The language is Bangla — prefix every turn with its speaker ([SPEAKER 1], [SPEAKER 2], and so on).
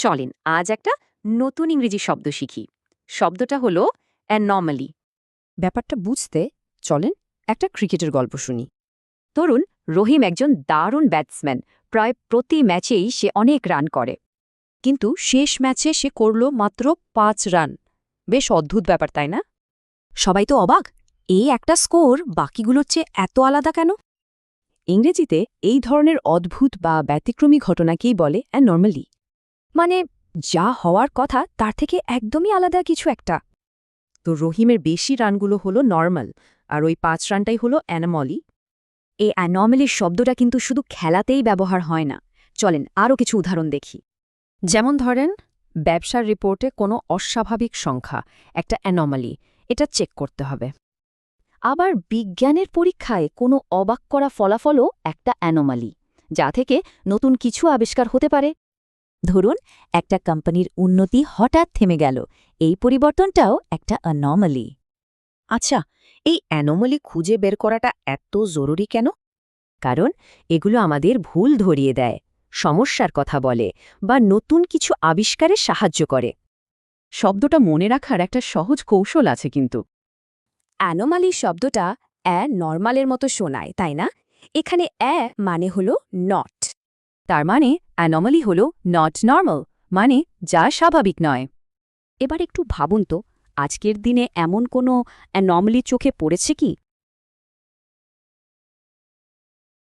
[SPEAKER 1] চলেন আজ একটা নতুন ইংরেজি শব্দ শিখি। শব্দটা হলো অ্যানমালি।
[SPEAKER 2] ব্যাপারটা বুঝতে চলেন একটা ক্রিকেটের গল্প শুনি।
[SPEAKER 1] ধরুন, রহিম একজন দারুণ ব্যাটসম্যান। প্রায় প্রতি ম্যাচেই সে অনেক রান করে।
[SPEAKER 2] কিন্তু শেষ ম্যাচে সে করল মাত্র ৫ রান। বেশ অদ্ভুত ব্যাপার, তাই না? সবাই তো অবাক, এই একটা স্কোর বাকিগুলোর চেয়ে এত আলাদা কেন? ইংরেজিতে এই ধরনের অদ্ভুত বা ব্যতিক্রমী ঘটনাকেই বলে অ্যানর্মালি। মানে যা হওয়ার কথা তার থেকে একদমই আলাদা কিছু একটা। তো রহিমের বেশি রানগুলো হলো নর্মাল, আর ওই ৫ রানটাই হলো অ্যানোমলি।
[SPEAKER 1] এই অ্যানমালির শব্দটা কিন্তু শুধু খেলাতেই ব্যবহার হয় না। চলেন আরও কিছু উদাহরণ দেখি।
[SPEAKER 2] যেমন ধরেন, ব্যবসার রিপোর্টে কোনো অস্বাভাবিক সংখ্যা, একটা অ্যানোমালি, এটা চেক করতে হবে।
[SPEAKER 1] আবার বিজ্ঞানের পরীক্ষায় কোনো অবাক করা ফলাফলও একটা অ্যানোমালি, যা থেকে নতুন কিছু আবিষ্কার হতে পারে। ধরুন, একটা কোম্পানির উন্নতি হঠাৎ থেমে গেল, এই পরিবর্তনটাও একটা অ্যানোমালি।
[SPEAKER 2] আচ্ছা, এই অ্যানোমালি খুঁজে বের করাটা এত জরুরি কেন? কারণ এগুলো আমাদের ভুল ধরিয়ে দেয়, সমস্যার কথা বলে, বা নতুন কিছু আবিষ্কারে সাহায্য করে।
[SPEAKER 1] শব্দটা মনে রাখার একটা সহজ কৌশল আছে কিন্তু।
[SPEAKER 2] অ্যানোমালি শব্দটা নর্মালের মতো শোনায়, তাই না? এখানে মানে হলো নট।
[SPEAKER 1] তার মানে অ্যানোমালি হল নট নর্মাল, মানে যা স্বাভাবিক নয়।
[SPEAKER 2] এবার একটু ভাবুন তো, আজকের দিনে এমন কোনো অ্যানোমালি চোখে পড়েছে কি